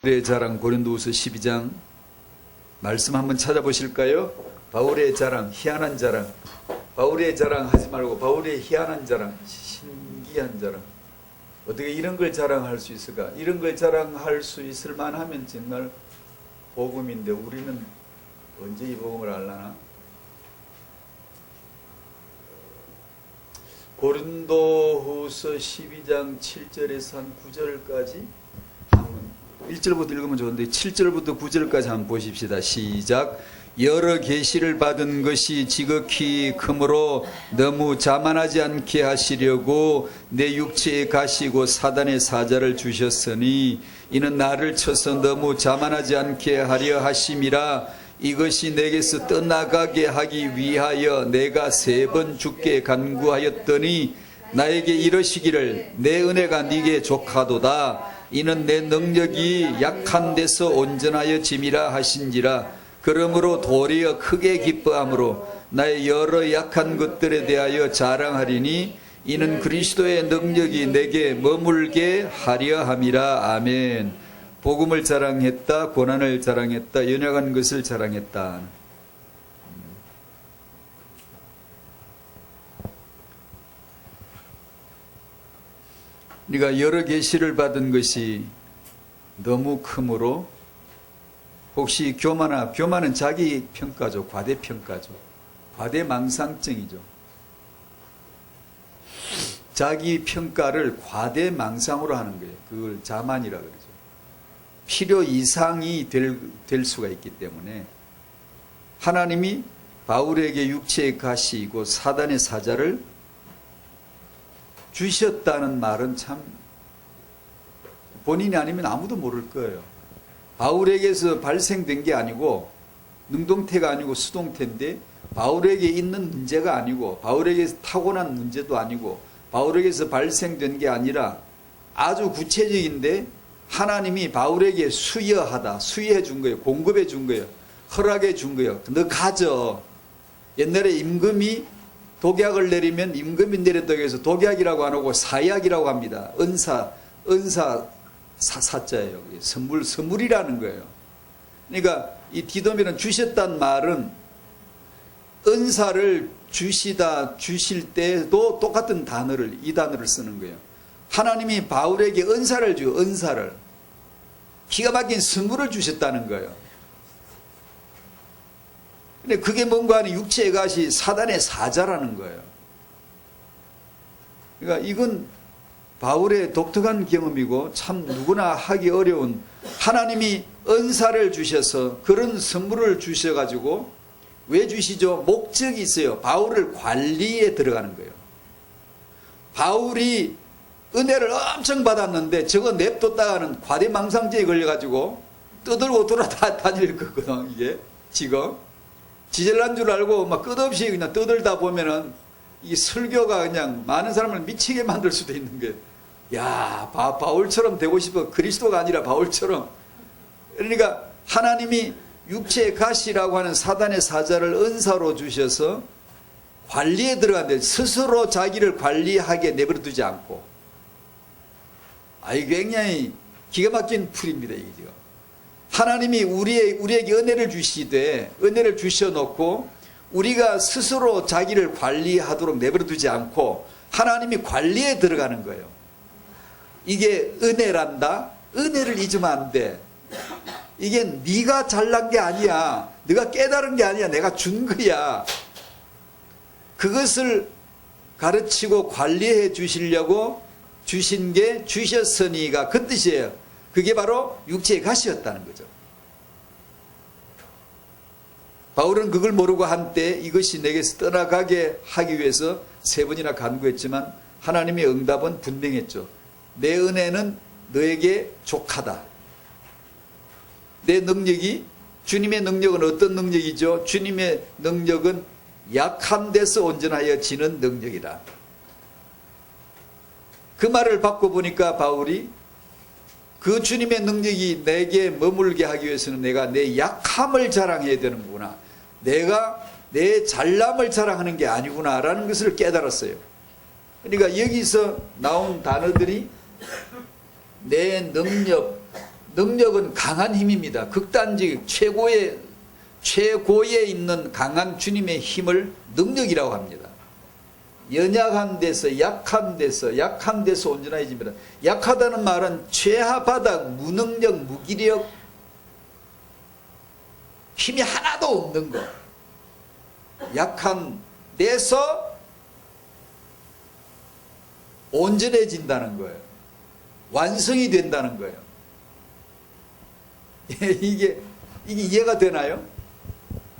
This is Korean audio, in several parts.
바울의 자랑 고린도후서 12장 말씀 한번 찾아보실까요? 바울의 자랑, 희한한 자랑. 바울의 자랑 하지 말고 바울의 희한한 자랑, 신기한 자랑. 어떻게 이런 걸 자랑할 수 있을까? 이런 걸 자랑할 수 있을 만하면 정말 복음인데 우리는 언제 이 복음을 알라나? 고린도후서 12장 7절에서 한 9절까지 1절부터 읽으면 좋은데 7절부터 9절까지 한번 보십시다. 시작. 여러 계시를 받은 것이 지극히 크므로 너무 자만하지 않게 하시려고 내 육체에 가시고 사단의 사자를 주셨으니 이는 나를 쳐서 너무 자만하지 않게 하려 하심이라. 이것이 내게서 떠나가게 하기 위하여 내가 3번 주께 간구하였더니 나에게 이러시기를 내 은혜가 네게 족하도다. 이는 내 능력이 약한 데서 온전하여 짐이라 하신지라. 그러므로 도리어 크게 기뻐함으로 나의 여러 약한 것들에 대하여 자랑하리니 이는 그리스도의 능력이 내게 머물게 하려 함이라. 아멘. 복음을 자랑했다, 고난을 자랑했다, 연약한 것을 자랑했다. 네가 여러 계시를 받은 것이 너무 크므로 혹시 교만은 자기 평가죠. 과대평가죠. 과대망상증이죠. 자기 평가를 과대망상으로 하는 거예요. 그걸 자만이라 그러죠. 필요 이상이 될 수가 있기 때문에 하나님이 바울에게 육체에 가시고 사단의 사자를 주셨다는 말은 참 본인이 아니면 아무도 모를 거예요. 바울에게서 발생된 게 아니고 능동태가 아니고 수동태인데 바울에게 있는 문제가 아니고 바울에게서 타고난 문제도 아니고 바울에게서 발생된 게 아니라 아주 구체적인데 하나님이 바울에게 수여해 준 거예요. 공급해 준 거예요. 허락해 준 거예요. 너 가져. 옛날에 임금이 독약을 내리면 임금이 내렸다고 해서 독약이라고 안 하고 사약이라고 합니다. 사자예요. 선물이라는 거예요. 그러니까 이 디도면은 주셨단 말은 은사를 주실 때도 똑같은 이 단어를 쓰는 거예요. 하나님이 바울에게 은사를 줘요. 은사를. 기가 막힌 선물을 주셨다는 거예요. 근데 그게 뭔가 하는 육체의 가시 사단의 사자라는 거예요. 그러니까 이건 바울의 독특한 경험이고 참 누구나 하기 어려운, 하나님이 은사를 주셔서 그런 선물을 주셔가지고 왜 주시죠? 목적이 있어요. 바울을 관리에 들어가는 거예요. 바울이 은혜를 엄청 받았는데 저거 냅뒀다가는 과대망상죄에 걸려가지고 떠들고 돌아다닐 거거든. 이게 지금 지젤난 줄 알고 막 끝없이 그냥 떠들다 보면은 이 설교가 그냥 많은 사람을 미치게 만들 수도 있는 거예요. 야, 바울처럼 되고 싶어. 그리스도가 아니라 바울처럼. 그러니까 하나님이 육체의 가시라고 하는 사단의 사자를 은사로 주셔서 관리에 들어간대. 스스로 자기를 관리하게 내버려 두지 않고. 이 굉장히 기가 막힌 풀입니다. 이게 지금. 하나님이 우리에게 은혜를 주시되 은혜를 주셔놓고 우리가 스스로 자기를 관리하도록 내버려 두지 않고 하나님이 관리에 들어가는 거예요. 이게 은혜란다. 은혜를 잊으면 안 돼. 이게 네가 잘난 게 아니야. 네가 깨달은 게 아니야. 내가 준 거야. 그것을 가르치고 관리해 주시려고 주신 게 주셨으니가 그 뜻이에요. 그게 바로 육체의 가시였다는 거죠. 바울은 그걸 모르고 한때 이것이 내게서 떠나가게 하기 위해서 3번이나 간구했지만 하나님의 응답은 분명했죠. 내 은혜는 너에게 족하다. 내 능력이, 주님의 능력은 어떤 능력이죠? 주님의 능력은 약한 데서 온전하여 지는 능력이다. 그 말을 받고 보니까 바울이 그 주님의 능력이 내게 머물게 하기 위해서는 내가 내 약함을 자랑해야 되는 거구나. 내가 내 잘남을 자랑하는 게 아니구나 라는 것을 깨달았어요. 그러니까 여기서 나온 단어들이 내 능력, 능력은 강한 힘입니다. 극단적 최고에 있는 강한 주님의 힘을 능력이라고 합니다. 연약한 데서 약한 데서 온전해집니다. 약하다는 말은 최하 바닥, 무능력, 무기력, 힘이 하나도 없는 것. 약한 데서 온전해진다는 거예요. 완성이 된다는 거예요. 이게 이해가 되나요?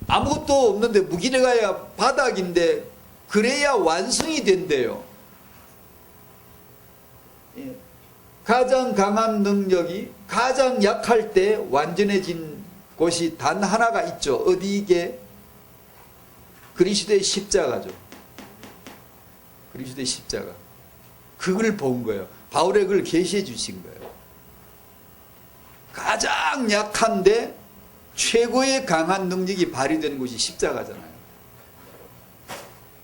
아무것도 없는데 무기력해야 바닥인데 그래야 완성이 된대요. 가장 강한 능력이 가장 약할 때 완전해진 곳이 단 하나가 있죠. 어디 이게? 그리스도의 십자가죠. 그리스도의 십자가. 그걸 본 거예요. 바울의 그걸 계시해 주신 거예요. 가장 약한데 최고의 강한 능력이 발휘되는 곳이 십자가잖아요.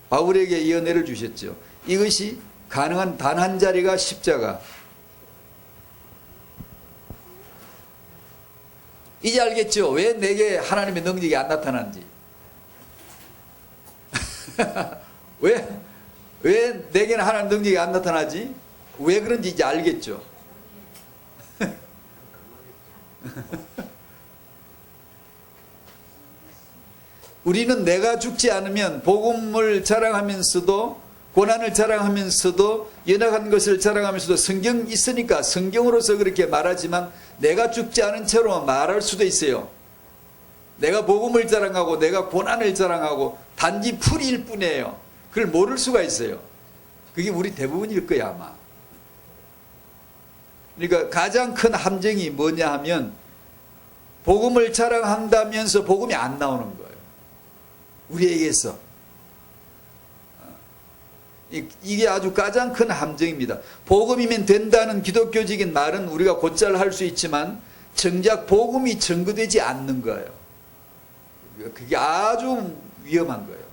바울에게 이 은혜를 주셨죠. 이것이 가능한 단 한 자리가 십자가. 이제 알겠죠? 왜 내게 하나님의 능력이 안 나타나는지. 왜 내게는 하나님의 능력이 안 나타나지? 왜 그런지 이제 알겠죠? 우리는 내가 죽지 않으면 복음을 자랑하면서도 고난을 자랑하면서도 연약한 것을 자랑하면서도 성경이 있으니까 성경으로서 그렇게 말하지만 내가 죽지 않은 채로 말할 수도 있어요. 내가 복음을 자랑하고 내가 고난을 자랑하고 단지 풀이일 뿐이에요. 그걸 모를 수가 있어요. 그게 우리 대부분일 거야 아마. 그러니까 가장 큰 함정이 뭐냐 하면 복음을 자랑한다면서 복음이 안 나오는 거예요. 우리에게서. 이게 아주 가장 큰 함정입니다. 복음이면 된다는 기독교적인 말은 우리가 곧잘 할 수 있지만 정작 복음이 증거되지 않는 거예요. 그게 아주 위험한 거예요.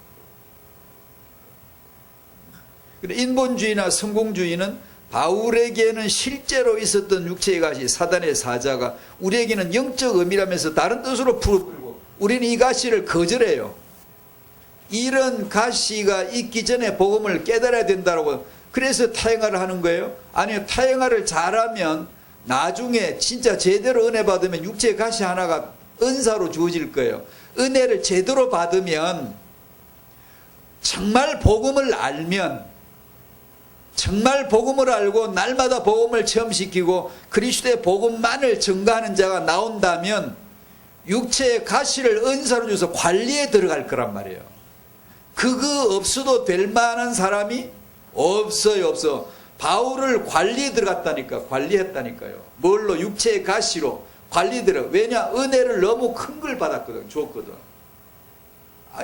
인본주의나 성공주의는 바울에게는 실제로 있었던 육체의 가시, 사단의 사자가 우리에게는 영적 의미라면서 다른 뜻으로 풀고 우리는 이 가시를 거절해요. 이런 가시가 있기 전에 복음을 깨달아야 된다고. 그래서 타행화를 하는 거예요? 아니요, 타행화를 잘하면 나중에 진짜 제대로 은혜 받으면 육체의 가시 하나가 은사로 주어질 거예요. 은혜를 제대로 받으면 정말 복음을 알면 정말 복음을 알고 날마다 복음을 체험시키고 그리스도의 복음만을 증거하는 자가 나온다면 육체의 가시를 은사로 줘서 관리에 들어갈 거란 말이에요. 그거 없어도 될 만한 사람이 없어요. 없어. 바울을 관리에 들어갔다니까. 관리했다니까요. 뭘로? 육체의 가시로 관리 들어. 왜냐? 은혜를 너무 큰 걸 받았거든. 줬거든.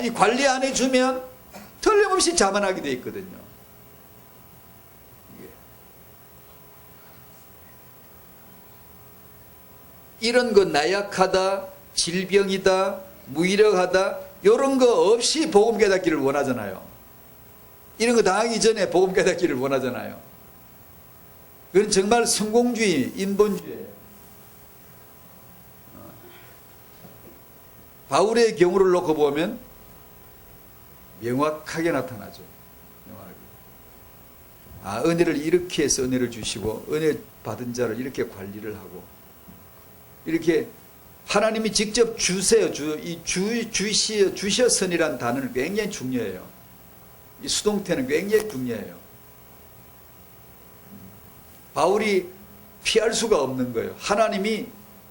이 관리 안 해주면 틀림없이 자만하게 돼 있거든요. 이런 거 나약하다, 질병이다, 무기력하다 이런 거 없이 복음 깨닫기를 원하잖아요. 이런 거 당하기 전에 복음 깨닫기를 원하잖아요. 그건 정말 성공주의, 인본주의예요. 바울의 경우를 놓고 보면 명확하게 나타나죠. 명확하게. 은혜를 이렇게 해서 은혜를 주시고 은혜 받은 자를 이렇게 관리를 하고 이렇게 하나님이 직접 주세요. 주셔선이라는 단어는 굉장히 중요해요. 이 수동태는 굉장히 중요해요. 바울이 피할 수가 없는 거예요. 하나님이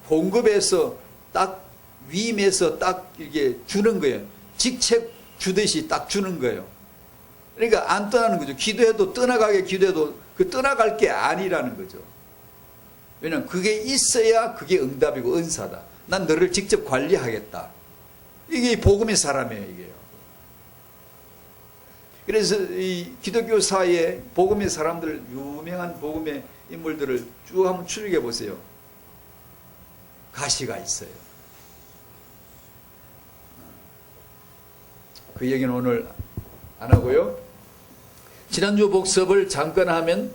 공급해서 딱 위임해서 딱 이렇게 주는 거예요. 직책 주듯이 딱 주는 거예요. 그러니까 안 떠나는 거죠. 기도해도 떠나가게 기도해도 그 떠나갈 게 아니라는 거죠. 왜냐하면 그게 있어야 그게 응답이고 은사다. 난 너를 직접 관리하겠다. 이게 복음의 사람이에요, 이게요. 그래서 이 기독교 사회에 복음의 사람들, 유명한 복음의 인물들을 쭉 한번 추적해 보세요. 가시가 있어요. 그 얘기는 오늘 안 하고요. 지난주 복습을 잠깐 하면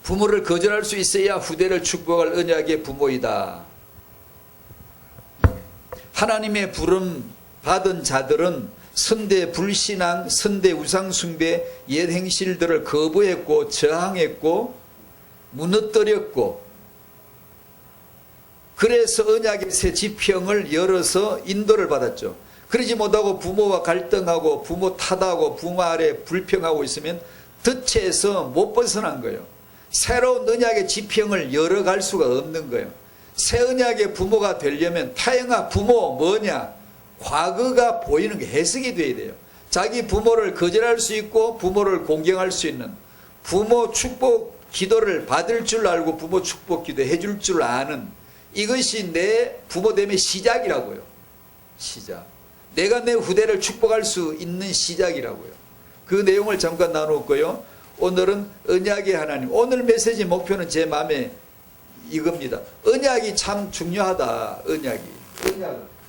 부모를 거절할 수 있어야 후대를 축복할 언약의 부모이다. 하나님의 부름 받은 자들은 선대 불신앙, 선대 우상숭배, 옛 행실들을 거부했고 저항했고 무너뜨렸고, 그래서 언약의 새 지평을 열어서 인도를 받았죠. 그러지 못하고 부모와 갈등하고 부모 탓하고 부모 아래 불평하고 있으면 덫에서 못 벗어난 거예요. 새로운 언약의 지평을 열어갈 수가 없는 거예요. 새 언약의 부모가 되려면 타영아 부모 뭐냐? 과거가 보이는 게 해석이 돼야 돼요. 자기 부모를 거절할 수 있고 부모를 공경할 수 있는, 부모 축복 기도를 받을 줄 알고 부모 축복 기도 해줄 줄 아는, 이것이 내 부모됨의 시작이라고요. 시작. 내가 내 후대를 축복할 수 있는 시작이라고요. 그 내용을 잠깐 나누었고요. 오늘은 언약의 하나님. 오늘 메시지 목표는 제 마음에 이겁니다. 언약이 참 중요하다. 언약이.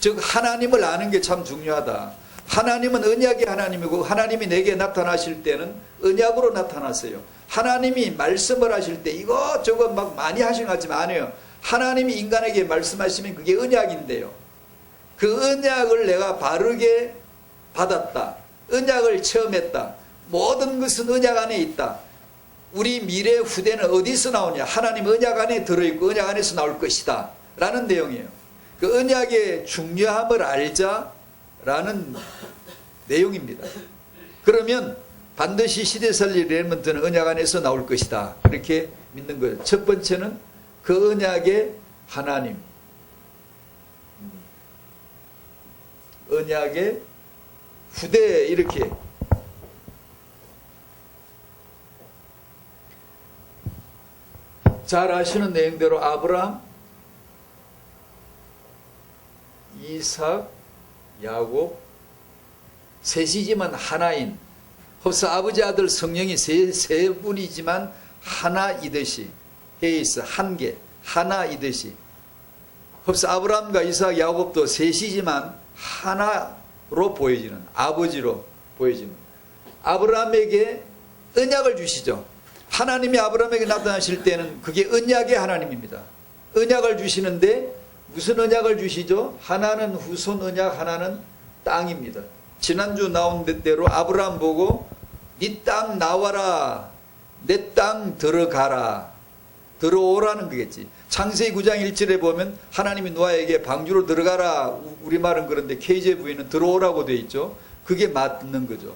즉 하나님을 아는 게 참 중요하다. 하나님은 언약의 하나님이고 하나님이 내게 나타나실 때는 언약으로 나타나세요. 하나님이 말씀을 하실 때 이것저것 막 많이 하시는 것 같지만 아니에요. 하나님이 인간에게 말씀하시면 그게 언약인데요. 그 언약을 내가 바르게 받았다. 언약을 체험했다. 모든 것은 언약 안에 있다. 우리 미래 후대는 어디서 나오냐? 하나님 언약 안에 들어있고 언약 안에서 나올 것이다 라는 내용이에요. 그 언약의 중요함을 알자라는 내용입니다. 그러면 반드시 시대살리 레몬트는 언약 안에서 나올 것이다. 그렇게 믿는 거예요. 첫 번째는 그 언약의 하나님, 언약의 후대에 이렇게 잘 아시는 내용대로 아브라함, 이삭, 야곱 셋이지만 하나인, 흡사 아버지 아들 성령이 세 분이지만 하나이듯이 헤이스 한 개, 하나이듯이 흡사 아브라함과 이삭, 야곱도 셋이지만 하나로 보여지는, 아버지로 보여지는, 아브라함에게 언약을 주시죠. 하나님이 아브라함에게 나타나실 때는 그게 언약의 하나님입니다. 언약을 주시는데 무슨 언약을 주시죠? 하나는 후손 언약, 하나는 땅입니다. 지난주 나온 대로 아브라함 보고 네 땅 나와라, 내 땅 들어가라, 들어오라는 거겠지. 창세기 9장 1절에 보면 하나님이 노아에게 방주로 들어가라, 우리말은 그런데 KJV는 들어오라고 되어 있죠. 그게 맞는 거죠.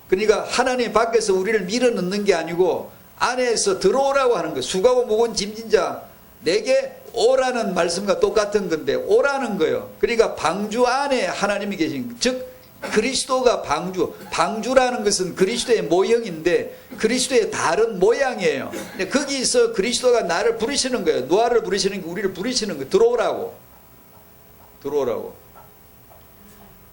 그러니까 하나님 밖에서 우리를 밀어넣는 게 아니고 안에서 들어오라고 하는 거예요. 수고하고 무거운 짐진 자 내게 오라는 말씀과 똑같은 건데 오라는 거예요. 그러니까 방주 안에 하나님이 계신, 즉 그리스도가 방주라는 것은 그리스도의 모형인데 그리스도의 다른 모양이에요. 근데 거기서 그리스도가 나를 부르시는 거예요. 노아를 부르시는 게 우리를 부르시는 거예요. 들어오라고.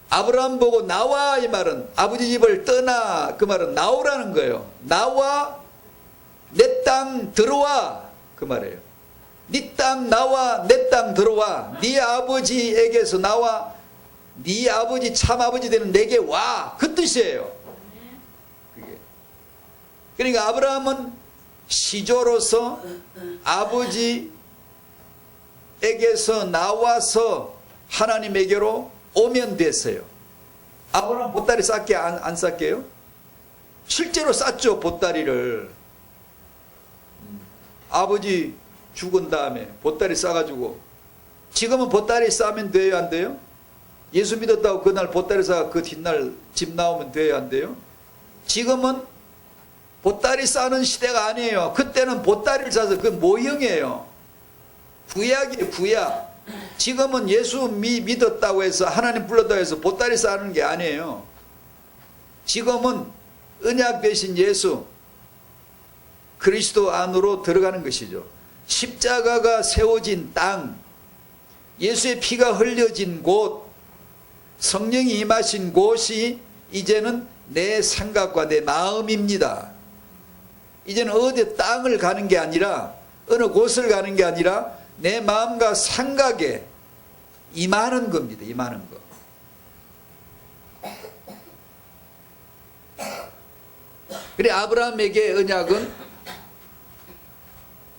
아브라함 보고 나와, 이 말은 아버지 집을 떠나, 그 말은 나오라는 거예요. 나와, 내 땅 들어와, 그 말이에요. 네 땅 나와, 내 땅 들어와, 네 아버지에게서 나와, 네 아버지 참 아버지 되는 내게 와, 그 뜻이에요. 그게. 그러니까 아브라함은 시조로서 아버지에게서 나와서 하나님에게로 오면 됐어요. 아브라함 보따리 쌌게 안 쌌게요? 실제로 쌌죠, 보따리를. 아버지 죽은 다음에 보따리 싸가지고. 지금은 보따리 싸면 돼요, 안 돼요? 예수 믿었다고 그날 보따리 싸가 그 뒷날 집 나오면 돼요, 안 돼요? 지금은 보따리 싸는 시대가 아니에요. 그때는 보따리를 싸서 그 모형이에요. 구약이에요, 구약. 지금은 예수 믿었다고 해서 하나님 불렀다고 해서 보따리 싸는 게 아니에요. 지금은 언약 되신 예수 그리스도 안으로 들어가는 것이죠. 십자가가 세워진 땅, 예수의 피가 흘려진 곳, 성령이 임하신 곳이 이제는 내 생각과 내 마음입니다. 이제는 어디 땅을 가는 게 아니라, 어느 곳을 가는 게 아니라 내 마음과 생각에 임하는 겁니다. 임하는 거. 그래 아브라함에게 언약은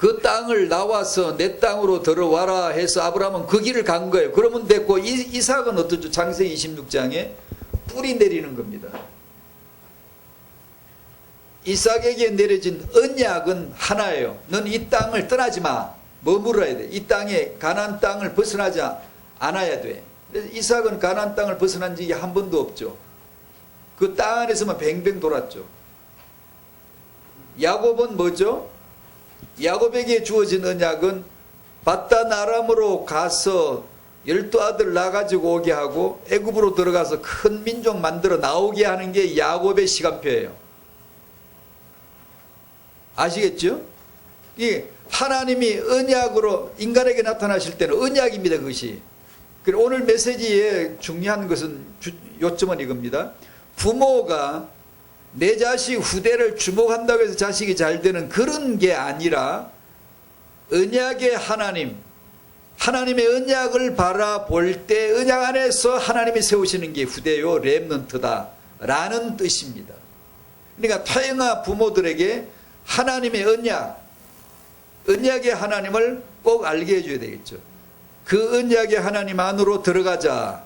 그 땅을 나와서 내 땅으로 들어와라 해서 아브라함은 그 길을 간 거예요. 그러면 됐고, 이삭은 어떻죠? 창세기 26장에 뿌리 내리는 겁니다. 이삭에게 내려진 언약은 하나예요. 넌 이 땅을 떠나지 마. 머물러야 돼. 이 땅에 가나안 땅을 벗어나지 않아야 돼. 이삭은 가나안 땅을 벗어난 적이 한 번도 없죠. 그 땅 안에서만 뱅뱅 돌았죠. 야곱은 뭐죠? 야곱에게 주어진 언약은 바단 아람으로 가서 12아들 낳아가지고 오게 하고 애굽으로 들어가서 큰 민족 만들어 나오게 하는 게 야곱의 시간표예요. 아시겠죠? 이 하나님이 언약으로 인간에게 나타나실 때는 언약입니다. 그것이. 그리고 오늘 메시지의 중요한 것은 요점은 이겁니다. 부모가 내 자식 후대를 주목한다고 해서 자식이 잘 되는 그런 게 아니라 언약의 하나님, 하나님의 언약을 바라볼 때 언약 안에서 하나님이 세우시는 게 후대요 렘넌트다 라는 뜻입니다. 그러니까 타영아 부모들에게 하나님의 언약의 하나님을 꼭 알게 해줘야 되겠죠. 그 언약의 하나님 안으로 들어가자.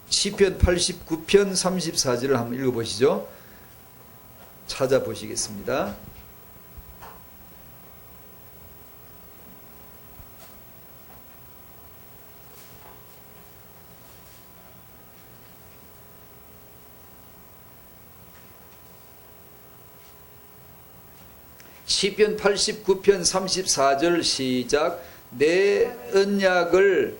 시편 89편 34절을 한번 읽어보시죠. 찾아보시겠습니다. 시편 89편 34절 시작. 내 언약을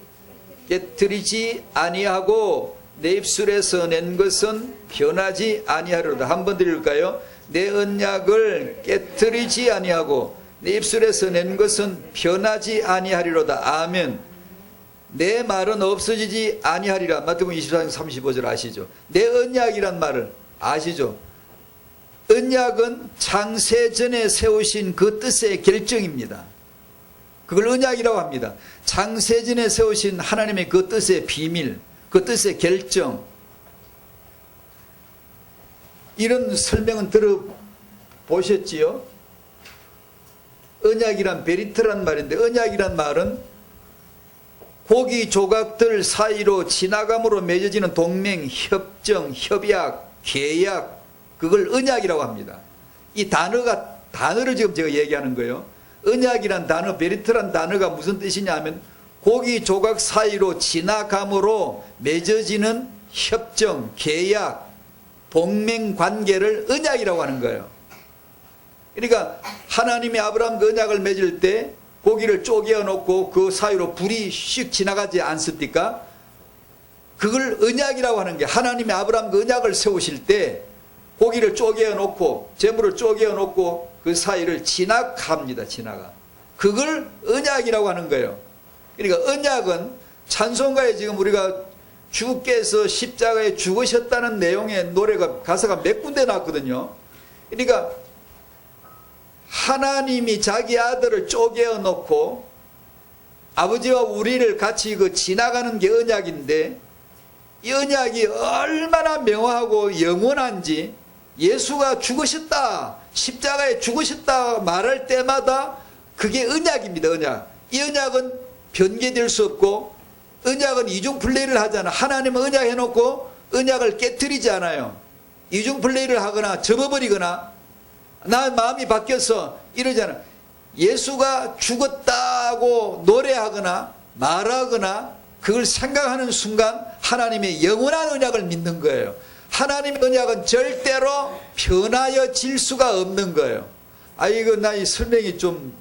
깨뜨리지 아니하고 내 입술에서 낸 것은 변하지 아니하리로다. 한 번 더 읽을까요? 내 언약을 깨뜨리지 아니하고 내 입술에서 낸 것은 변하지 아니하리로다. 아멘. 내 말은 없어지지 아니하리라. 마태복음 24장 35절 아시죠? 내 언약이란 말을 아시죠? 언약은 창세전에 세우신 그 뜻의 결정입니다. 그걸 언약이라고 합니다. 창세전에 세우신 하나님의 그 뜻의 비밀, 그 뜻의 결정. 이런 설명은 들어보셨지요? 언약이란 베리트란 말인데, 언약이란 말은 고기 조각들 사이로 지나감으로 맺어지는 동맹, 협정, 협약, 계약, 그걸 언약이라고 합니다. 이 단어를 지금 제가 얘기하는 거예요. 언약이란 단어, 베리트란 단어가 무슨 뜻이냐 하면 고기 조각 사이로 지나감으로 맺어지는 협정, 계약, 동맹 관계를 언약이라고 하는 거예요. 그러니까 하나님이 아브라함과 언약을 맺을 때 고기를 쪼개어 놓고 그 사이로 불이 슉 지나가지 않습니까? 그걸 언약이라고 하는 게, 하나님이 아브라함과 언약을 세우실 때 고기를 쪼개어 놓고 재물을 쪼개어 놓고 그 사이를 지나갑니다. 지나가. 그걸 언약이라고 하는 거예요. 그러니까 언약은 찬송가에 지금 우리가 주께서 십자가에 죽으셨다는 내용의 노래가 가사가 몇 군데 나왔거든요. 그러니까 하나님이 자기 아들을 쪼개어 놓고 아버지와 우리를 같이 지나가는 게 언약인데, 이 언약이 얼마나 명확하고 영원한지, 예수가 죽으셨다, 십자가에 죽으셨다 말할 때마다 그게 언약입니다. 언약. 이 언약은 변개될 수 없고, 언약은 이중플레이를 하잖아. 하나님은 언약 해놓고 언약을 깨뜨리지 않아요. 이중플레이를 하거나 접어버리거나 나 마음이 바뀌어서 이러잖아. 예수가 죽었다고 노래하거나 말하거나 그걸 생각하는 순간 하나님의 영원한 언약을 믿는 거예요. 하나님의 언약은 절대로 변하여질 수가 없는 거예요. 이거 나 이 설명이 좀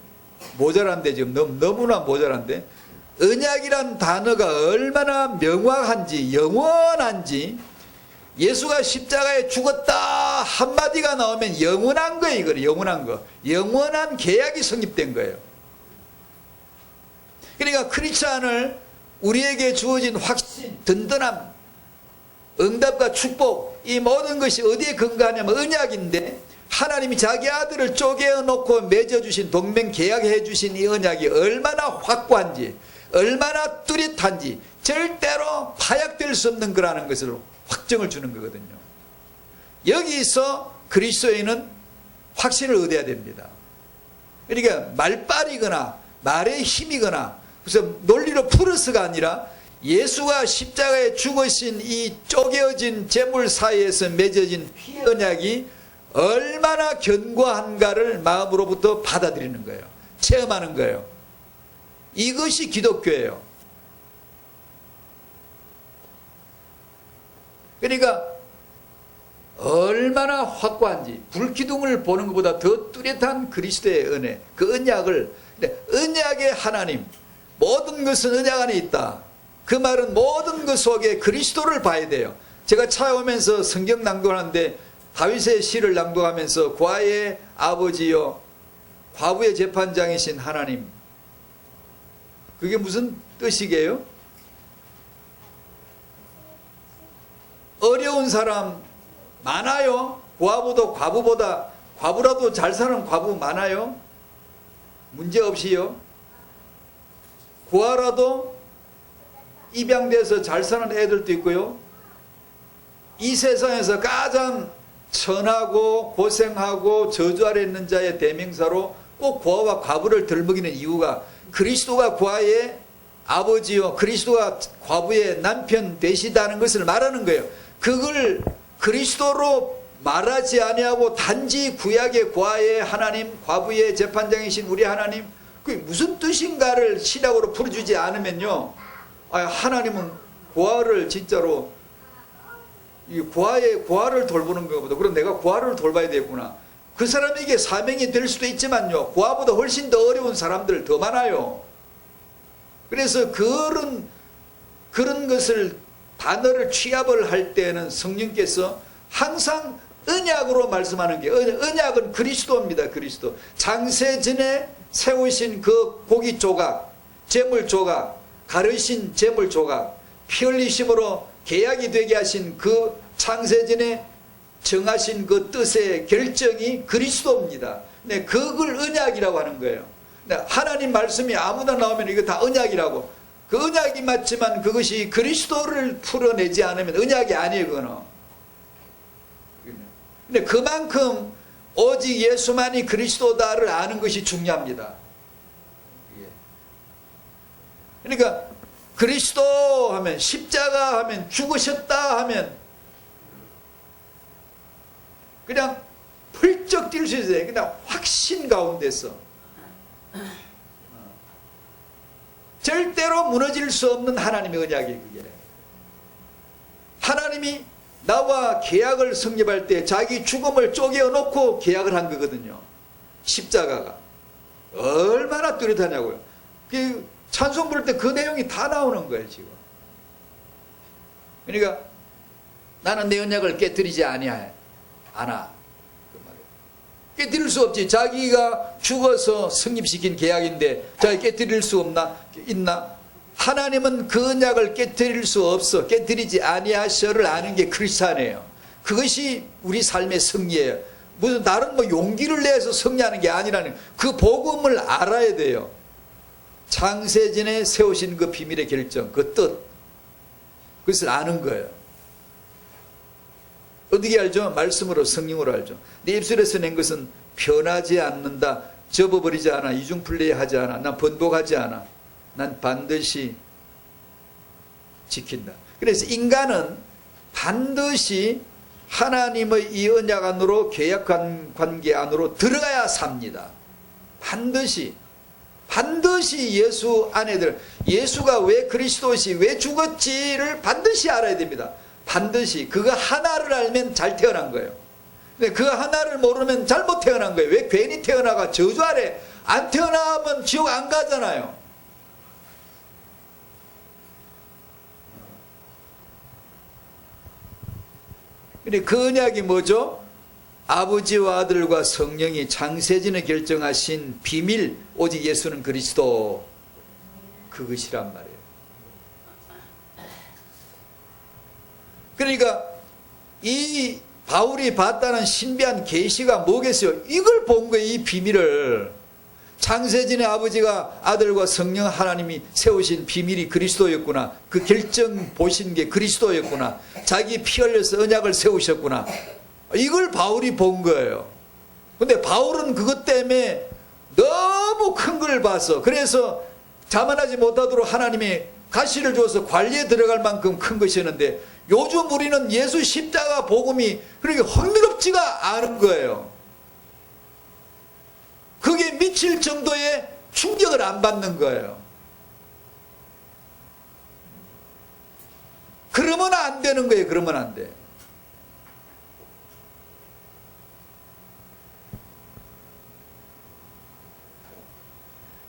모자란데, 지금 너무나 모자란데, 언약이란 단어가 얼마나 명확한지 영원한지, 예수가 십자가에 죽었다 한마디가 나오면 영원한 거예요. 이거 영원한 거, 영원한 계약이 성립된 거예요. 그러니까 크리스찬을 우리에게 주어진 확신, 든든함, 응답과 축복, 이 모든 것이 어디에 근거하냐면 언약인데, 하나님이 자기 아들을 쪼개어 놓고 맺어주신, 동맹 계약해 주신 이 언약이 얼마나 확고한지, 얼마나 뚜렷한지 절대로 파약될 수 없는 거라는 것을 확정을 주는 거거든요. 여기서 그리스도인은 확신을 얻어야 됩니다. 그러니까 말빨이거나 말의 힘이거나 그래서 논리로 풀어서가 아니라 예수가 십자가에 죽으신 이 쪼개어진 재물 사이에서 맺어진 피의 언약이 얼마나 견고한가를 마음으로부터 받아들이는 거예요. 체험하는 거예요. 이것이 기독교예요. 그러니까 얼마나 확고한지 불기둥을 보는 것보다 더 뚜렷한 그리스도의 은혜, 그 언약을, 언약의 하나님, 모든 것은 언약 안에 있다. 그 말은 모든 것 속에 그리스도를 봐야 돼요. 제가 차에 오면서 성경 낭독하는데 다윗의 시를 낭독하면서 과의 아버지요 과부의 재판장이신 하나님, 그게 무슨 뜻이게요? 어려운 사람 많아요. 과부도 과부보다, 과부라도 잘 사는 과부 많아요. 문제없이요. 고아라도 입양돼서 잘 사는 애들도 있고요. 이 세상에서 가장 천하고 고생하고 저주 아래 있는 자의 대명사로 꼭 고아와 과부를 들먹이는 이유가 그리스도가 고아의 아버지요 그리스도가 과부의 남편 되시다는 것을 말하는 거예요. 그걸 그리스도로 말하지 아니하고 단지 구약의 고아의 하나님, 과부의 재판장이신 우리 하나님, 그게 무슨 뜻인가를 신학으로 풀어주지 않으면요, 하나님은 고아를 진짜로 이 고아를 돌보는 것보다, 그럼 내가 고아를 돌봐야 되겠구나. 그 사람에게 사명이 될 수도 있지만요, 고아보다 훨씬 더 어려운 사람들 더 많아요. 그래서 그런 것을 단어를 취합을 할 때는 성령께서 항상 언약으로 말씀하는 게, 언약은 그리스도입니다. 그리스도. 창세전에 세우신 그 고기 조각, 재물 조각, 가르신 재물 조각, 피 흘리심으로 계약이 되게 하신 그 창세전에 정하신 그 뜻의 결정이 그리스도입니다. 네, 그걸 언약이라고 하는 거예요. 네, 하나님 말씀이 아무나 나오면 이거 다 언약이라고. 그 언약이 맞지만 그것이 그리스도를 풀어내지 않으면 언약이 아니에요. 그거는. 근데 그만큼 오직 예수만이 그리스도다를 아는 것이 중요합니다. 그러니까 그리스도 하면, 십자가 하면, 죽으셨다 하면 그냥 펄쩍 뛸 수 있어요. 그냥 확신 가운데서 절대로 무너질 수 없는 하나님의 언약이 그게. 하나님이 나와 계약을 성립할 때 자기 죽음을 쪼개어 놓고 계약을 한 거거든요. 십자가가 얼마나 뚜렷하냐고요. 그 찬송 부를 때 그 내용이 다 나오는 거예요, 지금. 그러니까 나는 내 언약을 깨뜨리지 않아. 그 말이에요. 깨뜨릴 수 없지. 자기가 죽어서 성립시킨 계약인데 자기 깨뜨릴 수 있나? 하나님은 그 언약을 깨뜨릴 수 없어. 깨뜨리지 아니하셔를 아는 게 크리스찬이에요. 그것이 우리 삶의 승리예요. 무슨 다른 용기를 내서 승리하는 게 아니라는 그 복음을 알아야 돼요. 창세전에 세우신 그 비밀의 결정, 그 뜻, 그것을 아는 거예요. 어떻게 알죠? 말씀으로, 성령으로 알죠. 내 입술에서 낸 것은 변하지 않는다, 접어버리지 않아, 이중플레이하지 않아, 난 번복하지 않아, 난 반드시 지킨다. 그래서 인간은 반드시 하나님의 이 언약 안으로, 계약한 관계 안으로 들어가야 삽니다. 반드시 예수 안에 예수가 왜 그리스도시, 왜 죽었지를 반드시 알아야 됩니다. 반드시. 그거 하나를 알면 잘 태어난 거예요. 근데 그 하나를 모르면 잘못 태어난 거예요. 왜 괜히 태어나가 저주 아래 안 태어나면 지옥 안 가잖아요. 근데 그 언약이 뭐죠? 아버지와 아들과 성령이 창세전에 결정하신 비밀, 오직 예수는 그리스도, 그것이란 말이에요. 그러니까 이 바울이 봤다는 신비한 계시가 뭐겠어요? 이걸 본 거예요. 이 비밀을. 창세전에 아버지가 아들과 성령 하나님이 세우신 비밀이 그리스도였구나. 그 결정 보신 게 그리스도였구나. 자기 피 흘려서 언약을 세우셨구나. 이걸 바울이 본 거예요. 근데 바울은 그것 때문에 너무 큰 걸 봐서, 그래서 자만하지 못하도록 하나님이 가시를 주어서 관리에 들어갈 만큼 큰 것이었는데, 요즘 우리는 예수 십자가 복음이 그렇게 흥미롭지가 않은 거예요. 그게 미칠 정도의 충격을 안 받는 거예요. 그러면 안 되는 거예요. 그러면 안 돼.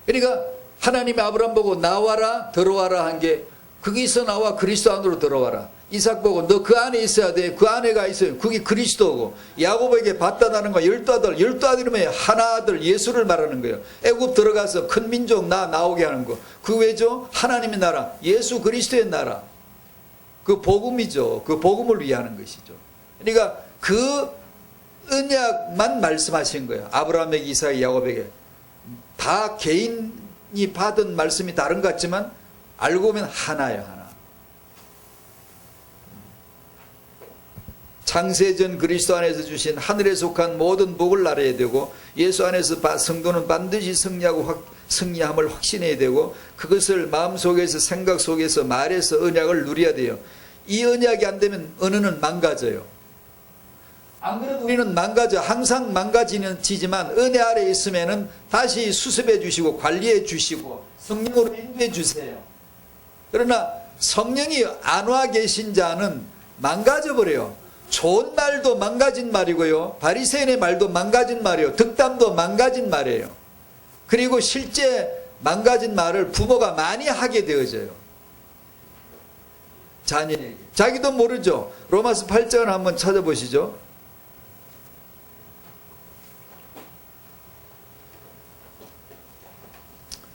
그러니까 하나님이 아브라함 보고 나와라 들어와라 한 게, 거기서 나와 그리스도 안으로 들어와라. 이삭 보고 너 그 안에 있어야 돼. 그 안에가 있어요. 그게 그리스도고, 야곱에게 받다라는 거 12아들, 12아들이면 하나 아들 예수를 말하는 거예요. 애굽 들어가서 큰 민족 나오게 하는 거. 그 왜죠? 하나님의 나라, 예수 그리스도의 나라. 그 복음이죠. 그 복음을 위하는 것이죠. 그러니까 그 언약만 말씀하신 거예요. 아브라함에게, 이삭에게, 야곱에게. 다 개인이 받은 말씀이 다른 것 같지만 알고 보면 하나예요. 하나. 창세전 그리스도 안에서 주신 하늘에 속한 모든 복을 알아야 되고, 예수 안에서 성도는 반드시 승리함을 확신해야 되고, 그것을 마음속에서, 생각 속에서, 말에서 언약을 누려야 돼요. 이 언약이 안 되면 언어는 망가져요. 안 그래도 우리는 망가져, 항상 망가지지만 은혜 아래에 있으면은 다시 수습해 주시고 관리해 주시고 성령으로 인도해 주세요. 그러나 성령이 안 와 계신 자는 망가져 버려요. 좋은 말도 망가진 말이고요, 바리새인의 말도 망가진 말이에요, 득담도 망가진 말이에요. 그리고 실제 망가진 말을 부모가 많이 하게 되어져요. 자녀에게. 자기도 모르죠. 로마서 8장을 한번 찾아보시죠.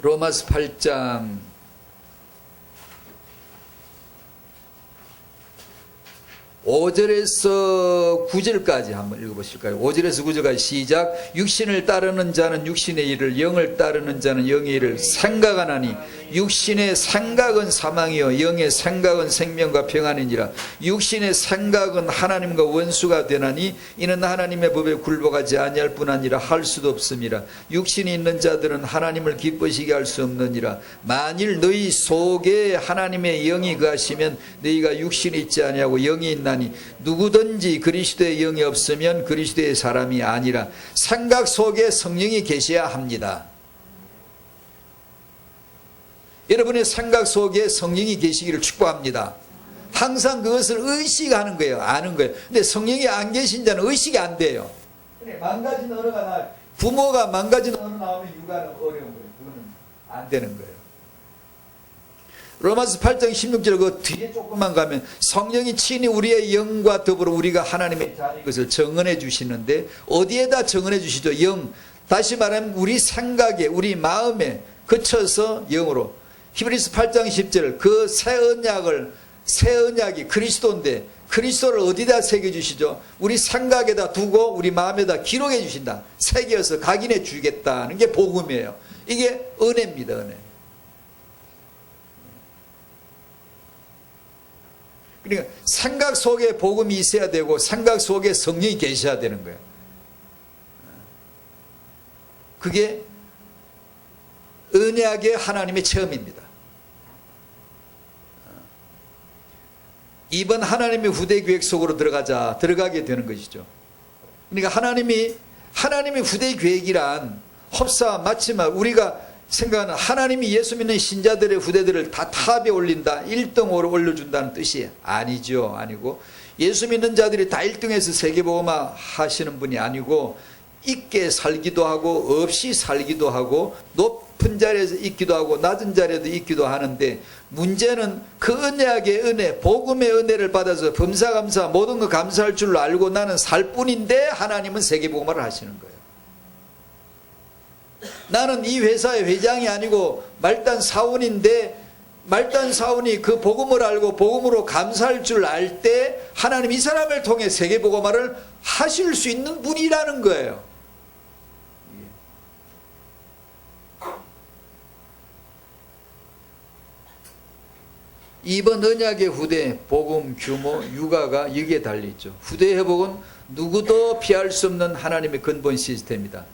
로마서 8장 5절에서 9절까지 한번 읽어보실까요? 5절에서 9절까지 시작. 육신을 따르는 자는 육신의 일을, 영을 따르는 자는 영의 일을 생각하나니 육신의 생각은 사망이요 영의 생각은 생명과 평안이니라. 육신의 생각은 하나님과 원수가 되나니 이는 하나님의 법에 굴복하지 아니할 뿐 아니라 할 수도 없음이라. 육신이 있는 자들은 하나님을 기쁘시게 할 수 없느니라. 만일 너희 속에 하나님의 영이 거하시면 너희가 육신이 있지 아니하고 영이 있나니 누구든지 그리스도의 영이 없으면 그리스도의 사람이 아니라. 생각 속에 성령이 계셔야 합니다. 여러분의 생각 속에 성령이 계시기를 축복합니다. 항상 그것을 의식하는 거예요. 아는 거예요. 근데 성령이 안 계신 자는 의식이 안 돼요. 망가진 언어가 부모가 망가진 언어 나오면 육아는 어려운 거예요. 그거는 안 되는 거예요. 로마서 8장 16절 그 뒤에 조금만 가면 성령이 친히 우리의 영과 더불어 우리가 하나님의 자녀인 것을 증언해 주시는데, 어디에다 증언해 주시죠? 영. 다시 말하면 우리 생각에, 우리 마음에 그쳐서 영으로. 히브리서 8장 10절 그 새 언약이 그리스도인데 그리스도를 어디다 새겨주시죠? 우리 생각에다 두고 우리 마음에다 기록해 주신다. 새겨서 각인해 주겠다는 게 복음이에요. 이게 은혜입니다. 은혜. 그러니까 생각 속에 복음이 있어야 되고 생각 속에 성령이 계셔야 되는 거예요. 그게 은혜하게 하나님의 체험입니다. 이번 하나님의 후대 계획 속으로 들어가게 되는 것이죠. 그러니까 하나님의 후대 계획이란 흡사 마치만 우리가 생각하는 하나님이 예수 믿는 신자들의 후대들을 다 탑에 올린다, 1등으로 올려준다는 뜻이 아니죠. 아니고 예수 믿는 자들이 다 1등에서 세계복음화 하시는 분이 아니고 있게 살기도 하고 없이 살기도 하고 높은 자리에서 있기도 하고 낮은 자리에도 있기도 하는데, 문제는 그 은혜하게 은혜, 복음의 은혜를 받아서 범사감사 모든 거 감사할 줄로 알고 나는 살 뿐인데 하나님은 세계복음화를 하시는 거예요. 나는 이 회사의 회장이 아니고 말단 사원인데 말단 사원이 그 복음을 알고 복음으로 감사할 줄 알 때 하나님 이 사람을 통해 세계복음화를 하실 수 있는 분이라는 거예요. 이번 언약의 후대, 복음, 규모, 육아가 여기에 달려있죠. 후대 회복은 누구도 피할 수 없는 하나님의 근본 시스템이다.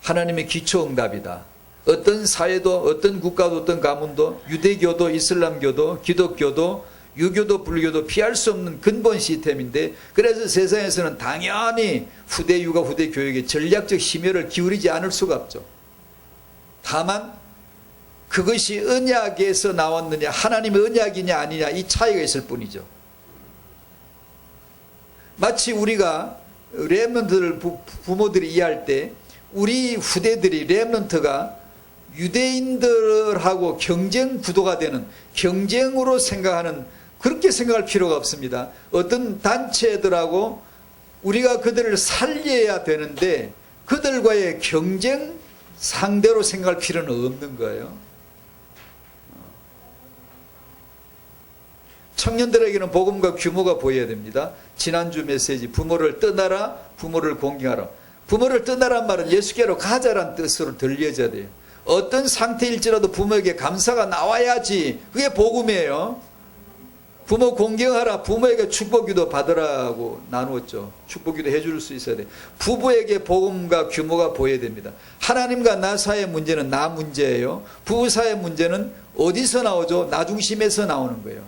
하나님의 기초응답이다. 어떤 사회도 어떤 국가도 어떤 가문도 유대교도 이슬람교도 기독교도 유교도 불교도 피할 수 없는 근본 시스템인데, 그래서 세상에서는 당연히 후대 육아 후대 교육에 전략적 심혈을 기울이지 않을 수가 없죠. 다만 그것이 언약에서 나왔느냐 하나님의 언약이냐 아니냐 이 차이가 있을 뿐이죠. 마치 우리가 렘넌트를 부모들이 이해할 때 우리 후대들이 렘넌트가 유대인들하고 경쟁 구도가 되는, 경쟁으로 생각하는, 그렇게 생각할 필요가 없습니다. 어떤 단체들하고 우리가 그들을 살려야 되는데 그들과의 경쟁 상대로 생각할 필요는 없는 거예요. 청년들에게는 복음과 규모가 보여야 됩니다. 지난주 메시지 부모를 떠나라, 부모를 공경하라. 부모를 떠나란 말은 예수께로 가자란 뜻으로 들려져야 돼요. 어떤 상태일지라도 부모에게 감사가 나와야지 그게 복음이에요. 부모 공경하라, 부모에게 축복기도 받으라고 나누었죠. 축복기도 해줄 수 있어야 돼요. 부부에게 복음과 규모가 보여야 됩니다. 하나님과 나 사이의 문제는 나 문제예요. 부부 사이의 문제는 어디서 나오죠? 나 중심에서 나오는 거예요.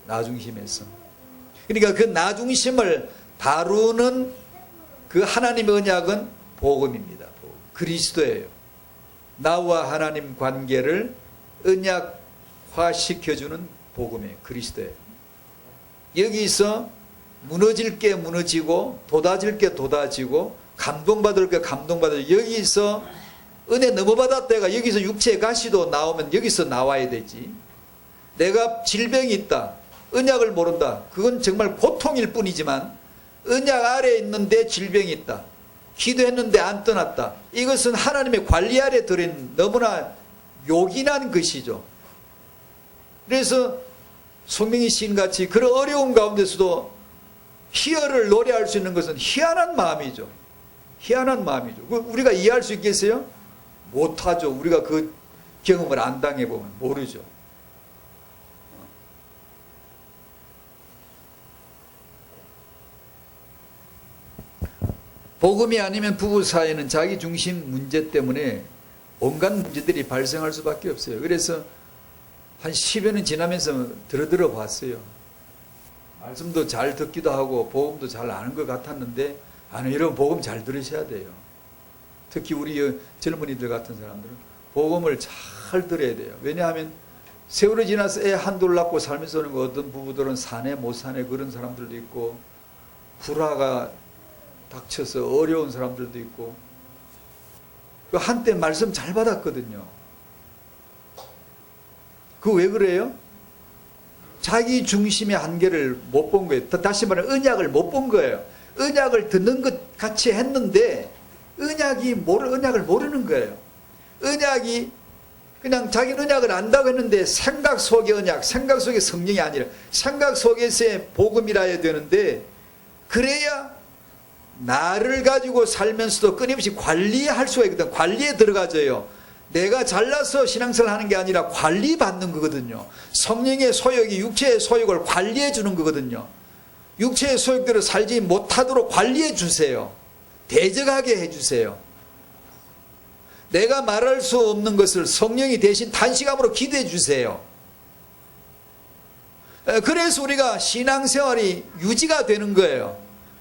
나 중심에서. 그러니까 그 나 중심을 다루는 그 하나님의 언약은 복음입니다. 그리스도예요. 나와 하나님 관계를 언약화시켜주는 복음이에요. 그리스도예요. 여기서 무너질 게 무너지고 돋아질 게 돋아지고 감동받을 게 감동받을, 여기서 은혜 넘어받았다가 여기서 육체의 가시도 나오면 여기서 나와야 되지. 내가 질병이 있다, 언약을 모른다, 그건 정말 고통일 뿐이지만 언약 아래에 있는데 질병이 있다, 기도했는데 안 떠났다, 이것은 하나님의 관리 아래 들인 너무나 요긴한 것이죠. 그래서 송명희 시인같이 그런 어려운 가운데서도 희열을 노래할 수 있는 것은 희한한 마음이죠. 희한한 마음이죠. 우리가 이해할 수 있겠어요? 못하죠. 우리가 그 경험을 안 당해보면 모르죠. 복음이 아니면 부부 사이에는 자기 중심 문제 때문에 온갖 문제들이 발생할 수밖에 없어요. 그래서 한 10여 년 지나면서 들어 봤어요. 말씀도 잘 듣기도 하고 복음도 잘 아는 것 같았는데, 아니, 이런 복음 잘 들으셔야 돼요. 특히 우리 젊은이들 같은 사람들은 복음을 잘 들어야 돼요. 왜냐하면 세월이 지나서 애 한둘 낳고 살면서는 어떤 부부들은 사내 못 사내 그런 사람들도 있고, 불화가 닥쳐서 어려운 사람들도 있고, 한때 말씀 잘 받았거든요. 그 왜 그래요? 자기 중심의 한계를 못 본 거예요. 다시 말하면 언약을 못 본 거예요. 언약을 듣는 것 같이 했는데 언약을 모르는 거예요. 언약이 그냥 자기는 언약을 안다고 했는데 생각 속의 언약, 생각 속의 성령이 아니라 생각 속에서의 복음이라 해야 되는데, 그래야 나를 가지고 살면서도 끊임없이 관리할 수가 있거든. 관리에 들어가져요. 내가 잘나서 신앙생활 하는 게 아니라 관리받는 거거든요. 성령의 소욕이 육체의 소욕을 관리해 주는 거거든요. 육체의 소욕대로 살지 못하도록 관리해 주세요. 대적하게 해 주세요. 내가 말할 수 없는 것을 성령이 대신 단식함으로 기도해 주세요. 그래서 우리가 신앙생활이 유지가 되는 거예요.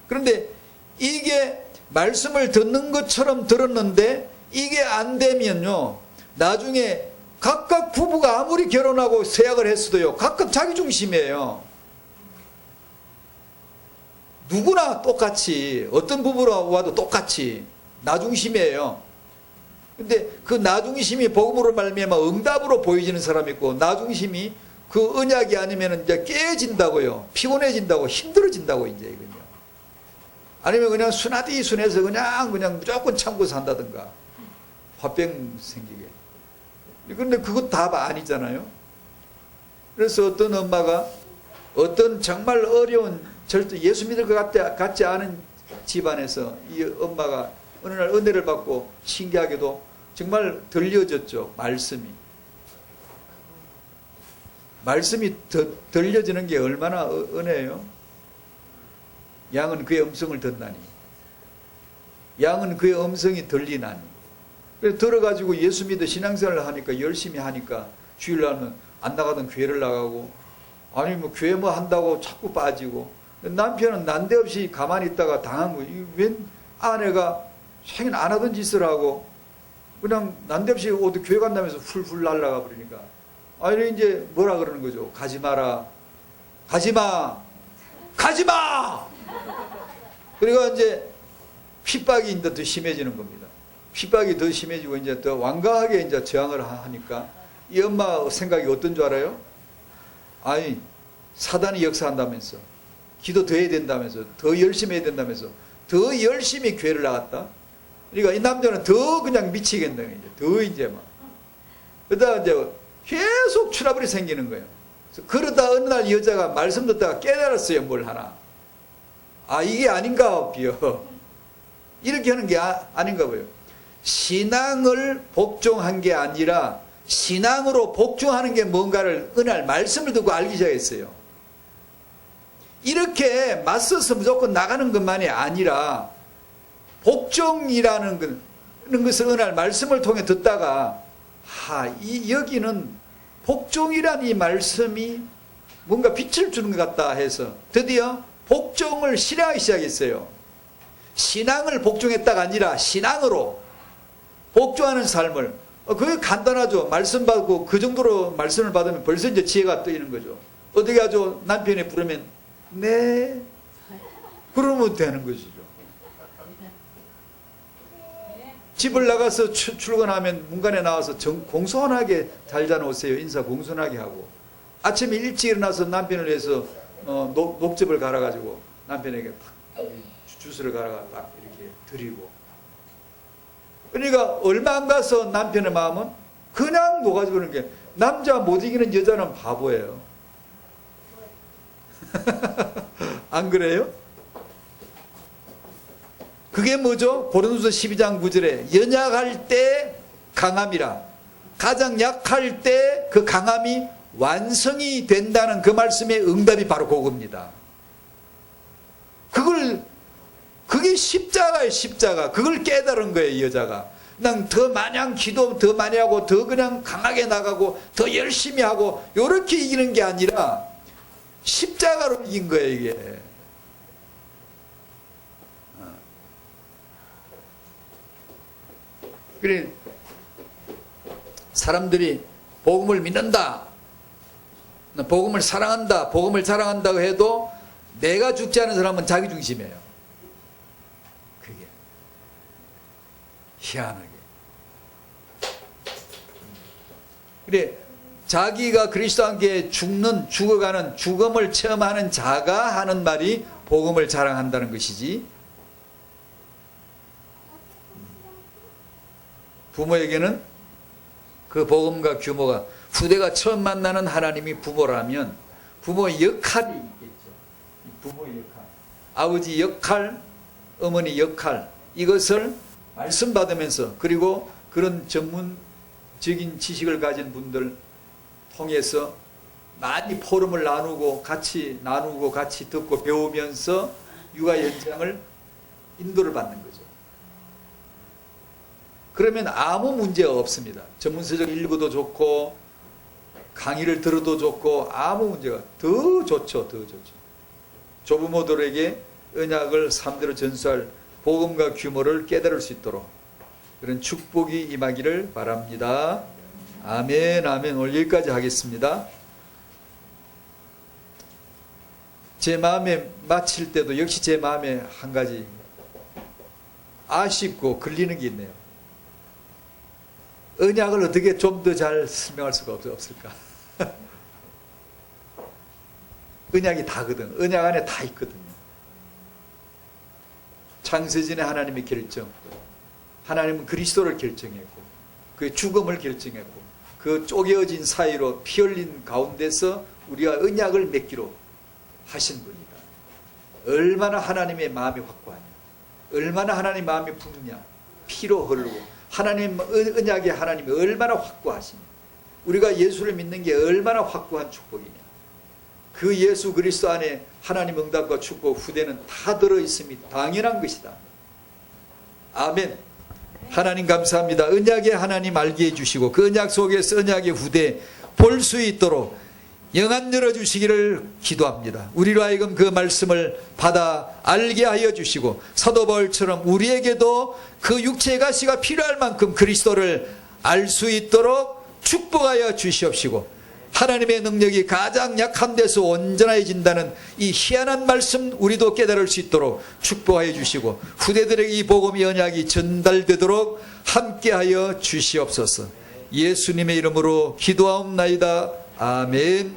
그런데 이게 말씀을 듣는 것처럼 들었는데 이게 안 되면요, 나중에 각각 부부가 아무리 결혼하고 세약을 했어도요, 각각 자기 중심이에요. 누구나 똑같이, 어떤 부부로 와도 똑같이 나 중심이에요. 근데 그 나 중심이 복음으로 말미암아 응답으로 보여지는 사람이 있고, 나 중심이 그 언약이 아니면 이제 깨진다고요, 피곤해진다고, 힘들어진다고 이제 이거요. 아니면 그냥 순하디 순해서 그냥 무조건 참고 산다든가, 화병 생기게. 그런데 그것 답 아니잖아요. 그래서 어떤 엄마가 어떤 정말 어려운, 절대 예수 믿을 것 같지 않은 집안에서 이 엄마가 어느 날 은혜를 받고 신기하게도 정말 들려졌죠. 말씀이 들려지는 게 얼마나 은혜예요. 양은 그의 음성을 듣나니. 양은 그의 음성이 들리나니. 그래서 들어가지고 예수 믿어 신앙생활을 하니까 열심히 하니까 주일날은 안 나가던 교회를 나가고, 아니 뭐 교회 뭐 한다고 자꾸 빠지고, 남편은 난데없이 가만히 있다가 당한 거예요. 웬 아내가 생일 안 하던 짓을 하고 그냥 난데없이 어디 교회 간다면서 훌훌 날아가 버리니까, 아니 이제 뭐라 그러는 거죠. 가지 마라, 가지 마, 가지 마. 그러니까 이제 핍박이 이제 더 심해지는 겁니다. 핍박이 더 심해지고 이제 더 완강하게 이제 저항을 하니까 이 엄마 생각이 어떤 줄 알아요? 아니 사단이 역사한다면서, 기도 더 해야 된다면서, 더 열심히 해야 된다면서 더 열심히 교회를 나갔다. 그러니까 이 남자는 더 그냥 미치겠는 거예요. 더 이제 막. 그러다 이제 계속 트러블이 생기는 거예요. 그러다 어느 날 여자가 말씀 듣다가 깨달았어요. 뭘 하나. 아 이게 아닌가 봐요. 이렇게 하는 게 아닌가 봐요. 신앙을 복종한 게 아니라 신앙으로 복종하는 게 뭔가를 어느 날 말씀을 듣고 알기 시작했어요. 이렇게 맞서서 무조건 나가는 것만이 아니라 복종이라는 것을 어느 날 말씀을 통해 듣다가 여기는 복종이라는 이 말씀이 뭔가 빛을 주는 것 같다 해서 드디어 복종을 실행하기 시작했어요. 신앙을 복종했다가 아니라 신앙으로 복종하는 삶을. 그게 간단하죠. 말씀 받고 그 정도로 말씀을 받으면 벌써 이제 지혜가 뜨이는 거죠. 어떻게 하죠? 남편이 부르면 네 그러면 되는 것이죠. 집을 나가서 출근하면 문간에 나와서 공손하게 잘 자놓으세요. 인사 공손하게 하고, 아침에 일찍 일어나서 남편을 위해서 녹즙을 갈아가지고 남편에게 딱 주스를 갈아가 딱 이렇게 드리고. 그러니까 얼마 안 가서 남편의 마음은 그냥 녹아지고 그러는 게, 남자 못 이기는 여자는 바보예요. 안 그래요? 그게 뭐죠? 고린도서 12장 9절에 연약할 때 강함이라, 가장 약할 때 그 강함이 완성이 된다는 그 말씀의 응답이 바로 그겁니다. 그게 십자가예요. 십자가. 그걸 깨달은 거예요. 이 여자가 그냥 더 마냥 기도 더 많이 하고 더 그냥 강하게 나가고 더 열심히 하고 이렇게 이기는 게 아니라 십자가로 이긴 거예요. 이게 그래, 사람들이 복음을 믿는다, 복음을 사랑한다, 복음을 자랑한다고 해도 내가 죽지 않은 사람은 자기 중심이에요. 그게 희한하게. 그래, 자기가 그리스도와 함께 죽어가는 죽음을 체험하는 자가 하는 말이 복음을 자랑한다는 것이지, 부모에게는 그 복음과 규모가, 후대가 처음 만나는 하나님이 부모라면 부모의 역할이 있겠죠. 부모의 역할, 아버지 역할, 어머니 역할, 이것을 말씀 받으면서, 그리고 그런 전문적인 지식을 가진 분들 통해서 많이 포럼을 나누고 같이 듣고 배우면서 육아 연장을 인도를 받는 거죠. 그러면 아무 문제 없습니다. 전문서적 읽어도 좋고 강의를 들어도 좋고 아무 문제가, 더 좋죠. 더 좋죠. 조부모들에게 언약을 3대로 전수할 복음과 규모를 깨달을 수 있도록 그런 축복이 임하기를 바랍니다. 아멘, 아멘. 오늘 여기까지 하겠습니다. 제 마음에 마칠 때도 역시 제 마음에 한 가지 아쉽고 걸리는 게 있네요. 언약을 어떻게 좀 더 잘 설명할 수가 없을까? 언약이 다거든. 언약 안에 다 있거든요. 창세전에 하나님의 결정, 하나님은 그리스도를 결정했고 그 죽음을 결정했고 그 쪼개어진 사이로 피 흘린 가운데서 우리가 언약을 맺기로 하신 분이다. 얼마나 하나님의 마음이 확고하냐, 얼마나 하나님의 마음이 붓냐, 피로 흐르고 하나님 언약의 하나님이 얼마나 확고하시냐, 우리가 예수를 믿는 게 얼마나 확고한 축복이냐. 그 예수 그리스도 안에 하나님 응답과 축복 후대는 다 들어있음이 당연한 것이다. 아멘. 하나님 감사합니다. 언약의 하나님 알게 해주시고 그 언약 속에서 언약의 후대 볼 수 있도록 영안 열어주시기를 기도합니다. 우리로 하여금 그 말씀을 받아 알게 하여 주시고 사도 바울처럼 우리에게도 그 육체의 가시가 필요할 만큼 그리스도를 알 수 있도록 축복하여 주시옵시고 하나님의 능력이 가장 약한 데서 온전해진다는 이 희한한 말씀 우리도 깨달을 수 있도록 축복하여 주시고 후대들에게 이 복음의 언약이 전달되도록 함께하여 주시옵소서. 예수님의 이름으로 기도하옵나이다. 아멘.